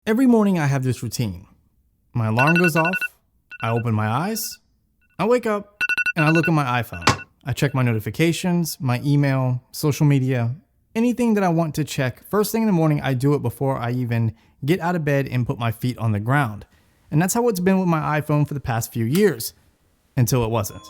Every morning I have this routine. My alarm goes off, I open my eyes, I wake up, and I look at my iPhone. I check my notifications, my email, social media, anything that I want to check. First thing in the morning, I do it before I even get out of bed and put my feet on the ground. And that's how it's been with my iPhone for the past few years, until it wasn't.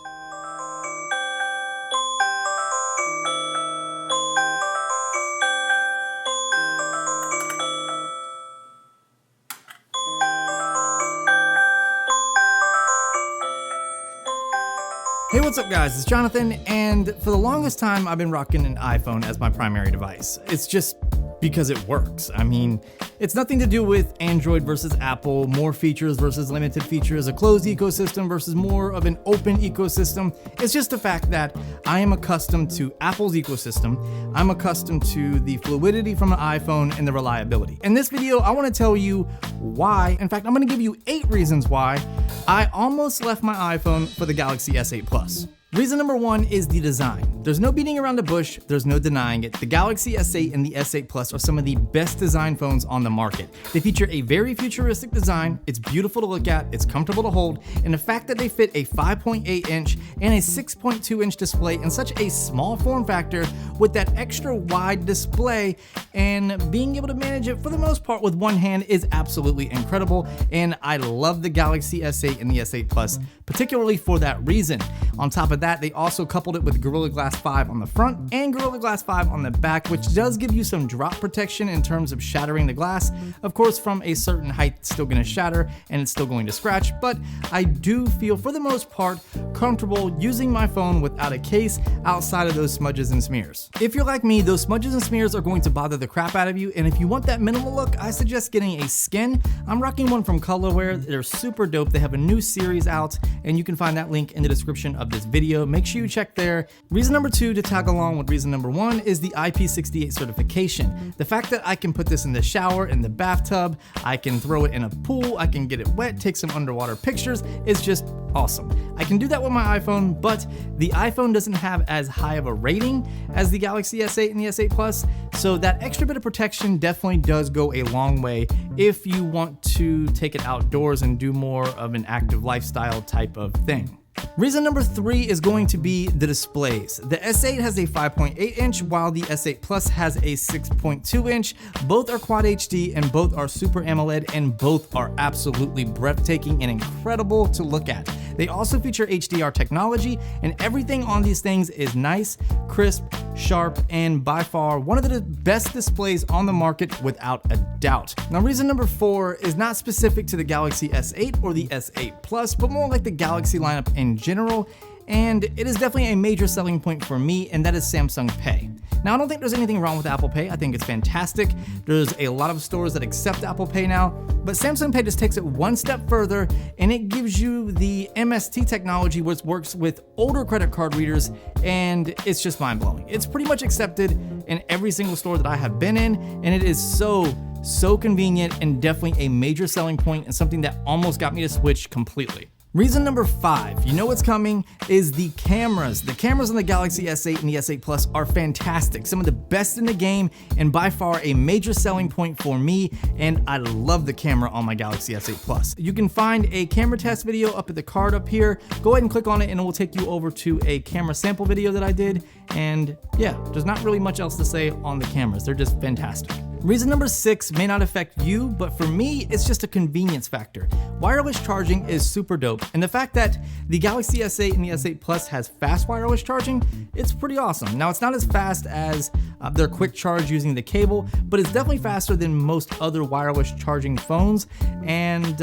Hey, what's up guys, it's Jonathan, and for the longest time I've been rocking an iPhone as my primary device. It's just because it works. I mean, it's nothing to do with Android versus Apple, more features versus limited features, a closed ecosystem versus more of an open ecosystem. It's just the fact that I am accustomed to Apple's ecosystem. I'm accustomed to the fluidity from an iPhone and the reliability. In this video, I want to tell you why. In fact, I'm going to give you 8 reasons why I almost left my iPhone for the Galaxy S8 Plus. Reason number 1 is the design. There's no beating around the bush, there's no denying it. The Galaxy S8 and the S8 Plus are some of the best design phones on the market. They feature a very futuristic design, it's beautiful to look at, it's comfortable to hold, and the fact that they fit a 5.8 inch and a 6.2 inch display in such a small form factor with that extra wide display and being able to manage it for the most part with one hand is absolutely incredible, and I love the Galaxy S8 and the S8 Plus, particularly for that reason. On top of that, they also coupled it with Gorilla Glass 5 on the front and Gorilla Glass 5 on the back, which does give you some drop protection in terms of shattering the glass. Of course, from a certain height, it's still going to shatter and it's still going to scratch, but I do feel, for the most part, comfortable using my phone without a case outside of those smudges and smears. If you're like me, those smudges and smears are going to bother the crap out of you, and if you want that minimal look, I suggest getting a skin. I'm rocking one from Colorware. They're super dope. They have a new series out, and you can find that link in the description of this video. Make sure you check there. Reason number 2 to tag along with reason number 1 is the IP68 certification. The fact that I can put this in the shower, in the bathtub, I can throw it in a pool, I can get it wet, take some underwater pictures, is just awesome. I can do that with my iPhone, but the iPhone doesn't have as high of a rating as the Galaxy S8 and the S8 Plus, so that extra bit of protection definitely does go a long way if you want to take it outdoors and do more of an active lifestyle type of thing. Reason number 3 is going to be the displays. The S8 has a 5.8 inch while the S8 Plus has a 6.2 inch. Both are Quad HD and both are Super AMOLED, and both are absolutely breathtaking and incredible to look at. They also feature HDR technology, and everything on these things is nice, crisp, sharp, and by far one of the best displays on the market without a doubt. Now, reason number 4 is not specific to the Galaxy S8 or the S8 Plus, but more like the Galaxy lineup in general, and it is definitely a major selling point for me, and that is Samsung Pay. Now, I don't think there's anything wrong with Apple Pay. I think it's fantastic. There's a lot of stores that accept Apple Pay now, but Samsung Pay just takes it one step further, and it gives you the MST technology, which works with older credit card readers, and it's just mind-blowing. It's pretty much accepted in every single store that I have been in, and it is so convenient and definitely a major selling point and something that almost got me to switch completely. Reason number 5, you know what's coming, is the cameras. The cameras on the Galaxy S8 and the S8 Plus are fantastic, some of the best in the game, and by far a major selling point for me, and I love the camera on my Galaxy S8 Plus. You can find a camera test video up at the card up here. Go ahead and click on it and it will take you over to a camera sample video that I did, and yeah, there's not really much else to say on the cameras. They're just fantastic. Reason number 6 may not affect you, but for me, it's just a convenience factor. Wireless charging is super dope, and the fact that the Galaxy S8 and the S8 Plus has fast wireless charging, it's pretty awesome. Now, it's not as fast as their quick charge using the cable, but it's definitely faster than most other wireless charging phones, and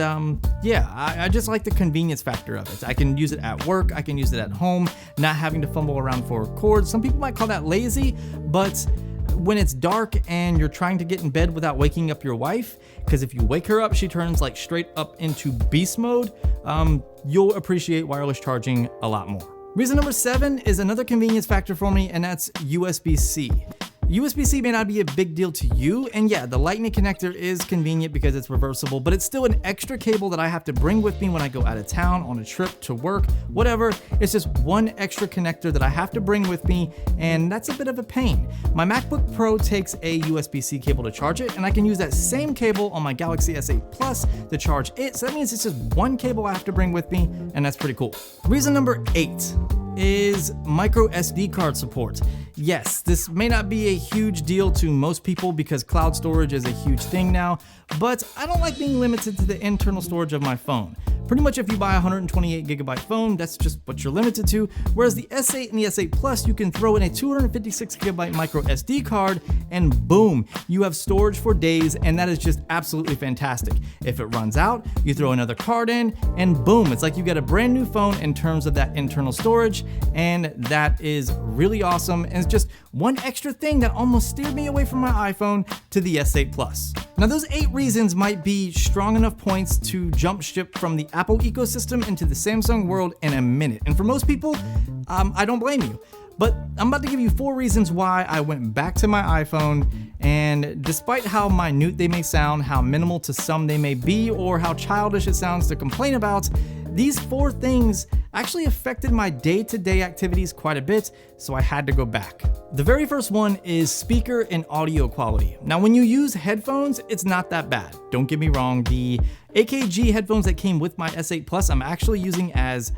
yeah, I just like the convenience factor of it. I can use it at work, I can use it at home, not having to fumble around for cords. Some people might call that lazy, but when it's dark and you're trying to get in bed without waking up your wife, because if you wake her up, she turns like straight up into beast mode, you'll appreciate wireless charging a lot more. Reason number 7 is another convenience factor for me, and that's USB-C. USB-C may not be a big deal to you, and yeah, the lightning connector is convenient because it's reversible, but it's still an extra cable that I have to bring with me when I go out of town, on a trip, to work, whatever. It's just one extra connector that I have to bring with me, and that's a bit of a pain. My MacBook Pro takes a USB-C cable to charge it, and I can use that same cable on my Galaxy S8 Plus to charge it, so that means it's just one cable I have to bring with me, and that's pretty cool. Reason number 8 is micro SD card support. Yes, this may not be a huge deal to most people because cloud storage is a huge thing now, but I don't like being limited to the internal storage of my phone. Pretty much if you buy a 128GB phone, that's just what you're limited to, whereas the S8 and the S8 Plus, you can throw in a 256GB micro SD card and boom, you have storage for days, and that is just absolutely fantastic. If it runs out, you throw another card in and boom, it's like you get a brand new phone in terms of that internal storage, and that is really awesome, and it's just one extra thing that almost steered me away from my iPhone to the S8 Plus. Now those 8 reasons might be strong enough points to jump ship from the Apple ecosystem into the Samsung world in a minute. And for most people, I don't blame you. But I'm about to give you 4 reasons why I went back to my iPhone, and despite how minute they may sound, how minimal to some they may be, or how childish it sounds to complain about, these 4 things actually affected my day-to-day activities quite a bit, so I had to go back. The very first one is speaker and audio quality. Now, when you use headphones, it's not that bad. Don't get me wrong, the AKG headphones that came with my S8 Plus, I'm actually using as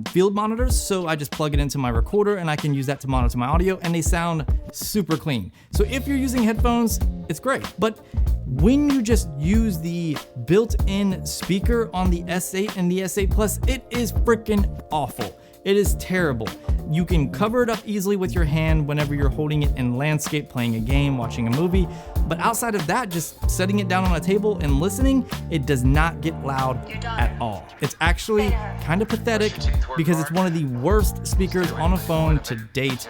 field monitors, so I just plug it into my recorder and I can use that to monitor my audio, and they sound super clean. So if you're using headphones, it's great. But when you just use the built-in speaker on the S8 and the S8 Plus, it is freaking awful. It is terrible. You can cover it up easily with your hand whenever you're holding it in landscape, playing a game, watching a movie. But outside of that, just setting it down on a table and listening, it does not get loud at all. It's actually kind of pathetic because it's one of the worst speakers on a phone to date,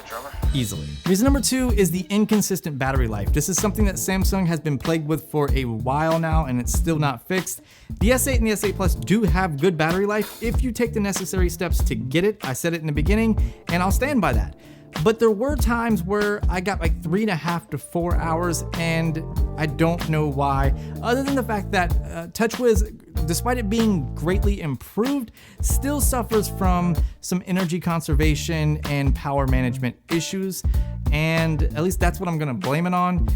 easily. Reason number 2 is the inconsistent battery life. This is something that Samsung has been plagued with for a while now, and it's still not fixed. The S8 and the S8 Plus do have good battery life if you take the necessary steps to get it. I said it in the beginning, and I'll stand by that. But there were times where I got like 3.5 to 4 hours, and I don't know why, other than the fact that TouchWiz, despite it being greatly improved, still suffers from some energy conservation and power management issues, and at least that's what I'm gonna blame it on.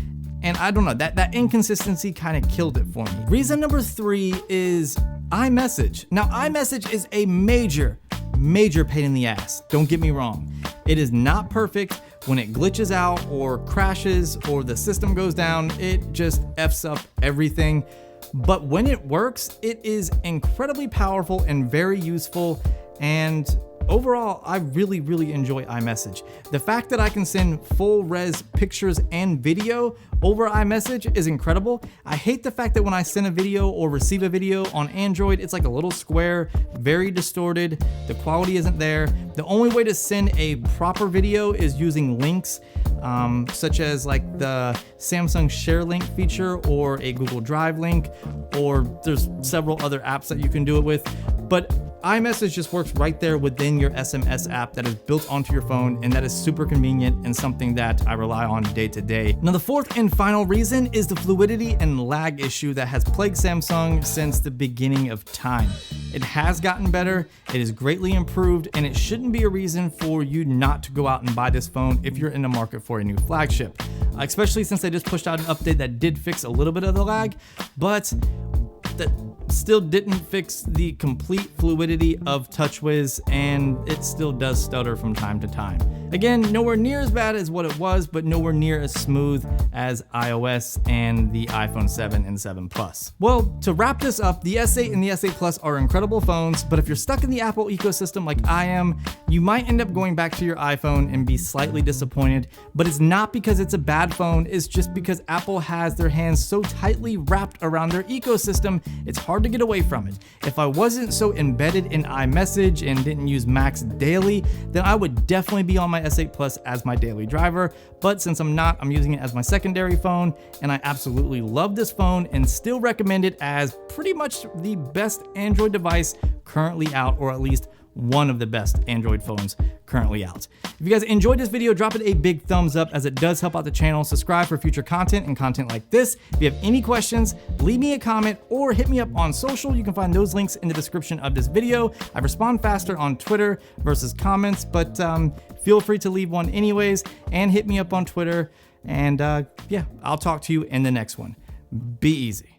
And I don't know, that inconsistency kind of killed it for me. Reason number 3 is iMessage. Now, iMessage is a major pain in the ass. Don't get me wrong. It is not perfect. When it glitches out or crashes or the system goes down, it just F's up everything. But when it works, it is incredibly powerful and very useful, and overall, I really enjoy iMessage. The fact that I can send full res pictures and video over iMessage is incredible. I hate the fact that when I send a video or receive a video on Android, it's like a little square, very distorted, the quality isn't there. The only way to send a proper video is using links, such as like the Samsung Share Link feature or a Google Drive link, or there's several other apps that you can do it with. But iMessage just works right there within your SMS app that is built onto your phone, and that is super convenient and something that I rely on day to day. Now, the 4th and final reason is the fluidity and lag issue that has plagued Samsung since the beginning of time. It has gotten better, it is greatly improved, and it shouldn't be a reason for you not to go out and buy this phone if you're in the market for a new flagship, especially since they just pushed out an update that did fix a little bit of the lag, but that still didn't fix the complete fluidity of TouchWiz, and it still does stutter from time to time. Again, nowhere near as bad as what it was, but nowhere near as smooth as iOS and the iPhone 7 and 7 Plus. Well, to wrap this up, the S8 and the S8 Plus are incredible phones, but if you're stuck in the Apple ecosystem like I am, you might end up going back to your iPhone and be slightly disappointed, but it's not because it's a bad phone, it's just because Apple has their hands so tightly wrapped around their ecosystem, it's hard to get away from it. If I wasn't so embedded in iMessage and didn't use Max daily, then I would definitely be on my S8 Plus as my daily driver, but since I'm not, I'm using it as my secondary phone, and I absolutely love this phone and still recommend it as pretty much the best Android device currently out, or at least one of the best Android phones currently out. If you guys enjoyed this video, drop it a big thumbs up as it does help out the channel. Subscribe for future content and content like this. If you have any questions, leave me a comment or hit me up on social. You can find those links in the description of this video. I respond faster on Twitter versus comments, but feel free to leave one anyways, and hit me up on Twitter. And yeah, I'll talk to you in the next one. Be easy.